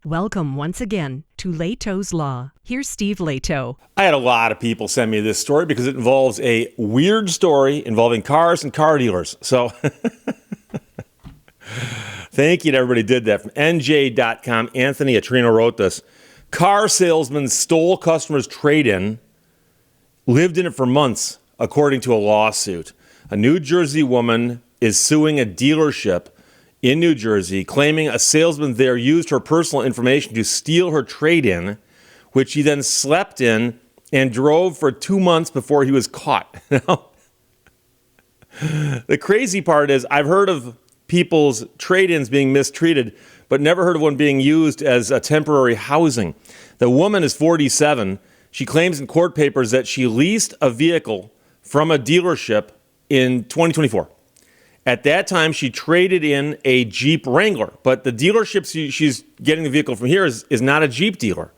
Welcome once again to Lehto's Law. Here's Steve Lehto. I had a lot of people send me this story because it involves a weird story involving cars and car dealers. So thank you to everybody who did that. From NJ.com, Anthony Atrino wrote this. Car salesman stole customer's trade-in, lived in it for months, according to a lawsuit. A New Jersey woman is suing a dealership in New Jersey, claiming a salesman there used her personal information to steal her trade-in, which he then slept in and drove for 2 months before he was caught. The crazy part is I've heard of people's trade-ins being mistreated, but never heard of one being used as a temporary housing. The woman is 47. She claims in court papers that she leased a vehicle from a dealership in 2024. At that time, she traded in a Jeep Wrangler, but the dealership she's getting the vehicle from here is not a Jeep dealer.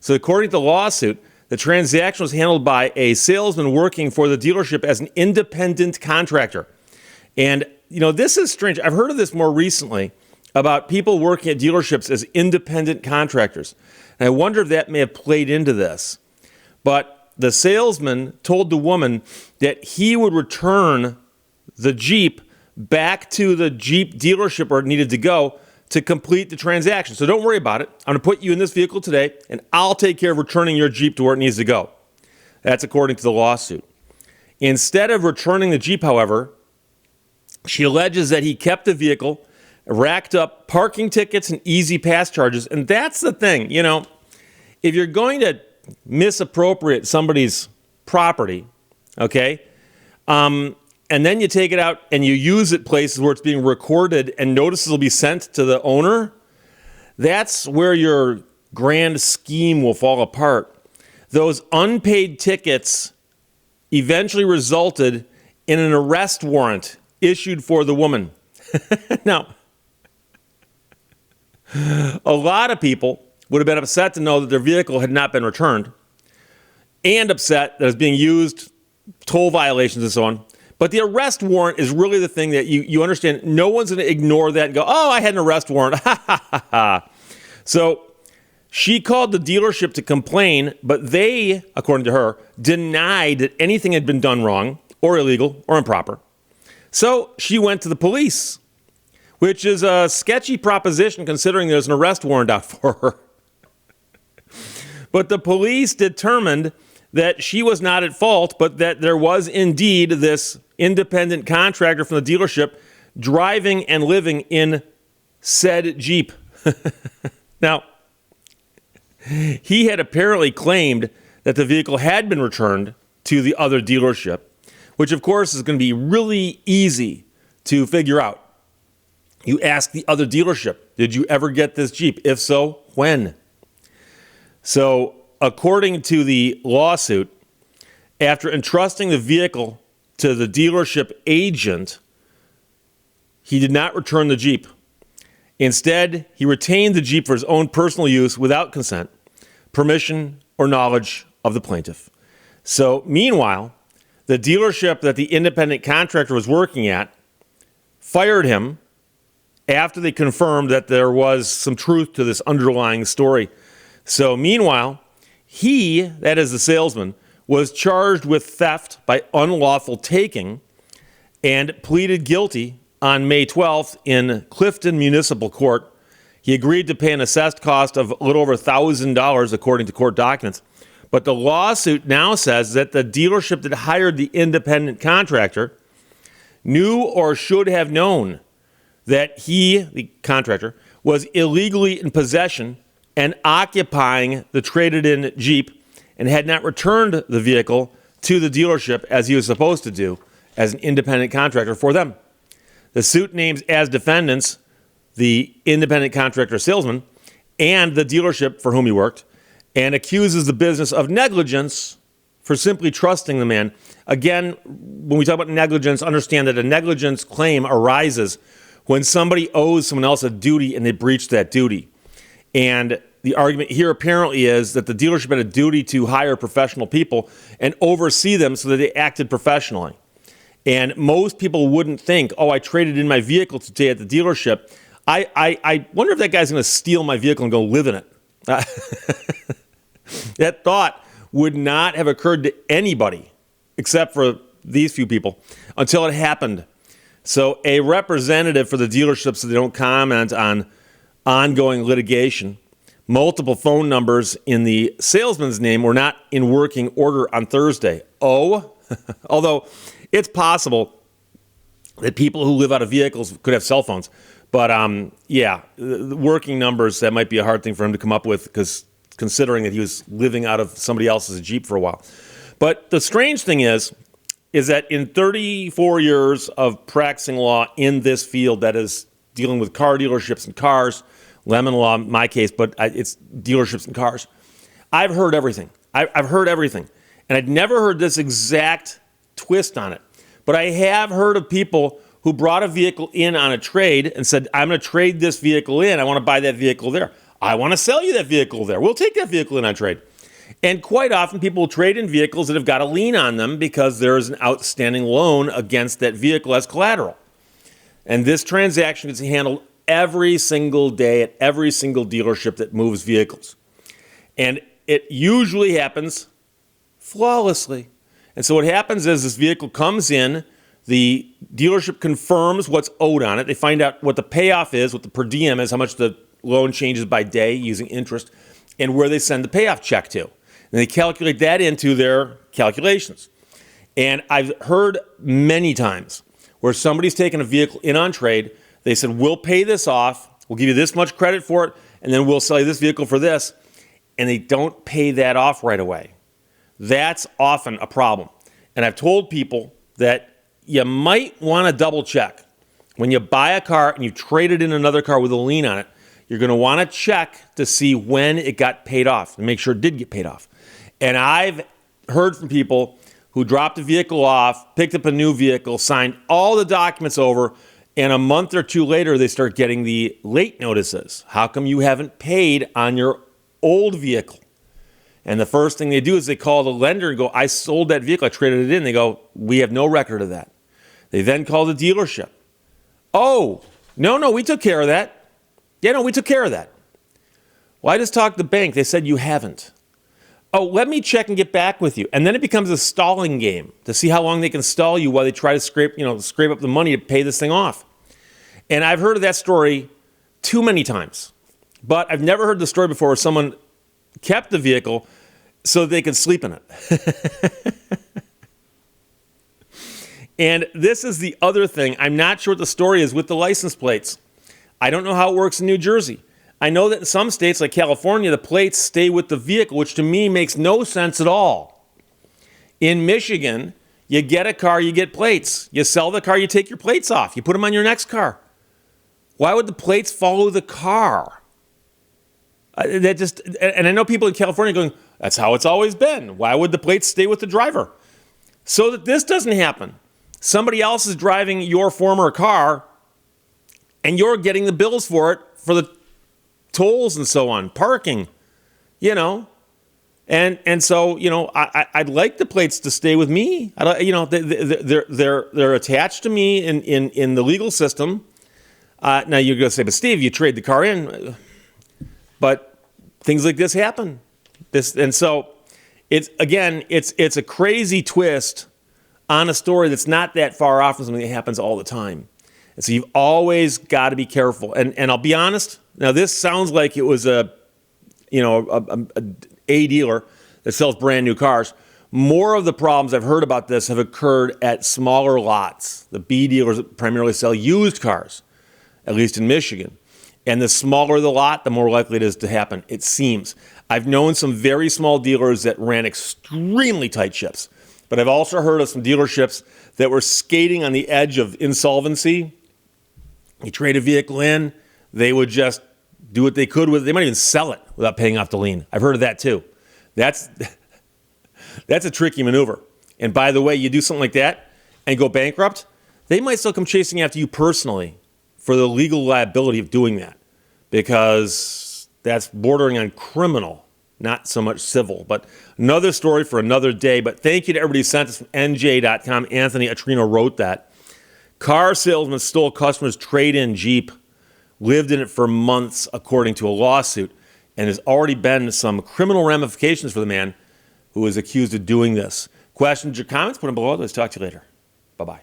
So according to the lawsuit, the transaction was handled by a salesman working for the dealership as an independent contractor. And, this is strange. I've heard of this more recently about people working at dealerships as independent contractors. And I wonder if that may have played into this. But the salesman told the woman that he would return the Jeep back to the Jeep dealership where it needed to go to complete the transaction. So don't worry about it. I'm going to put you in this vehicle today, and I'll take care of returning your Jeep to where it needs to go. That's according to the lawsuit. Instead of returning the Jeep, however, she alleges that he kept the vehicle, racked up parking tickets and easy pass charges. And that's the thing, if you're going to misappropriate somebody's property, okay, and then you take it out and you use it places where it's being recorded and notices will be sent to the owner, that's where your grand scheme will fall apart. Those unpaid tickets eventually resulted in an arrest warrant issued for the woman. Now, a lot of people would have been upset to know that their vehicle had not been returned and upset that it's being used, toll violations and so on. But the arrest warrant is really the thing that you understand. No one's going to ignore that and go, oh, I had an arrest warrant. So she called the dealership to complain, but they, according to her, denied that anything had been done wrong or illegal or improper. So she went to the police, which is a sketchy proposition considering there's an arrest warrant out for her. But the police determined that she was not at fault, but that there was indeed this independent contractor from the dealership driving and living in said Jeep. Now, he had apparently claimed that the vehicle had been returned to the other dealership, which of course is going to be really easy to figure out. You ask the other dealership, did you ever get this Jeep? If so, when? So, according to the lawsuit, after entrusting the vehicle to the dealership agent, he did not return the Jeep. Instead, he retained the Jeep for his own personal use without consent, permission, or knowledge of the plaintiff. So, meanwhile, the dealership that the independent contractor was working at fired him after they confirmed that there was some truth to this underlying story. So, meanwhile, he, that is the salesman, was charged with theft by unlawful taking and pleaded guilty on May 12th in Clifton Municipal Court. He agreed to pay an assessed cost of a little over $1,000 according to court documents. But the lawsuit now says that the dealership that hired the independent contractor knew or should have known that he, the contractor, was illegally in possession and occupying the traded-in Jeep and had not returned the vehicle to the dealership as he was supposed to do as an independent contractor for them. The suit names as defendants the independent contractor salesman and the dealership for whom he worked and accuses the business of negligence for simply trusting the man. Again, when we talk about negligence, understand that a negligence claim arises when somebody owes someone else a duty and they breach that duty. And the argument here apparently is that the dealership had a duty to hire professional people and oversee them so that they acted professionally. And most people wouldn't think, oh, I traded in my vehicle today at the dealership. I wonder if that guy's going to steal my vehicle and go live in it. That thought would not have occurred to anybody except for these few people until it happened. So a representative for the dealerships, so they don't comment on ongoing litigation, multiple phone numbers in the salesman's name were not in working order on Thursday. Although it's possible that people who live out of vehicles could have cell phones. But the working numbers, that might be a hard thing for him to come up with, because considering that he was living out of somebody else's Jeep for a while. But the strange thing is that in 34 years of practicing law in this field, that is dealing with car dealerships and cars, lemon law in my case, but it's dealerships and cars, I've heard everything. I've heard everything. And I'd never heard this exact twist on it. But I have heard of people who brought a vehicle in on a trade and said, I'm going to trade this vehicle in. I want to buy that vehicle there. I want to sell you that vehicle there. We'll take that vehicle in on trade. And quite often people will trade in vehicles that have got a lien on them because there is an outstanding loan against that vehicle as collateral. And this transaction gets handled every single day at every single dealership that moves vehicles. And it usually happens flawlessly. And so what happens is this vehicle comes in, the dealership confirms what's owed on it. They find out what the payoff is, what the per diem is, how much the loan changes by day using interest, and where they send the payoff check to. And they calculate that into their calculations. And I've heard many times where somebody's taken a vehicle in on trade. They said, we'll pay this off, we'll give you this much credit for it, and then we'll sell you this vehicle for this. And they don't pay that off right away. That's often a problem. And I've told people that you might want to double check. When you buy a car and you trade it in another car with a lien on it, you're going to want to check to see when it got paid off and make sure it did get paid off. And I've heard from people who dropped a vehicle off, picked up a new vehicle, signed all the documents over, and a month or two later, they start getting the late notices. How come you haven't paid on your old vehicle? And the first thing they do is they call the lender and go, I sold that vehicle, I traded it in. They go, we have no record of that. They then call the dealership. Oh, no, we took care of that. Yeah, no, we took care of that. Well, I just talked to the bank. They said you haven't. Oh, let me check and get back with you. And then it becomes a stalling game to see how long they can stall you while they try to scrape up the money to pay this thing off. And I've heard of that story too many times. But I've never heard the story before where someone kept the vehicle so they could sleep in it. And this is the other thing. I'm not sure what the story is with the license plates. I don't know how it works in New Jersey. I know that in some states like California, the plates stay with the vehicle, which to me makes no sense at all. In Michigan, you get a car, you get plates. You sell the car, you take your plates off. You put them on your next car. Why would the plates follow the car? And I know people in California going, that's how it's always been. Why would the plates stay with the driver? So that this doesn't happen. Somebody else is driving your former car, and you're getting the bills for it, for the tolls and so on, parking, And so, I'd like the plates to stay with me. They're attached to me in the legal system. Now you're going to say, but Steve, you trade the car in. But things like this happen. So it's a crazy twist on a story that's not that far off from something that happens all the time. And so you've always got to be careful. And I'll be honest. Now this sounds like it was a dealer that sells brand new cars. More of the problems I've heard about this have occurred at smaller lots. The B dealers primarily sell used cars, at least in Michigan. And the smaller the lot, the more likely it is to happen, it seems. I've known some very small dealers that ran extremely tight ships. But I've also heard of some dealerships that were skating on the edge of insolvency. You trade a vehicle in, they would just do what they could with it. They might even sell it without paying off the lien. I've heard of that too. That's a tricky maneuver. And by the way, you do something like that and go bankrupt, they might still come chasing after you personally for the legal liability of doing that, because that's bordering on criminal, not so much civil. But another story for another day. But thank you to everybody who sent us from NJ.com. Anthony Atrino wrote that. Car salesman stole customer's trade-in Jeep lived in it for months according to a lawsuit, and there's already been some criminal ramifications for the man who is accused of doing this. Questions or comments? Put them below. Let's talk to you later. Bye-bye.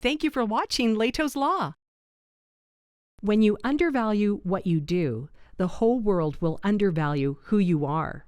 Thank you for watching Lehto's Law. When you undervalue what you do, the whole world will undervalue who you are.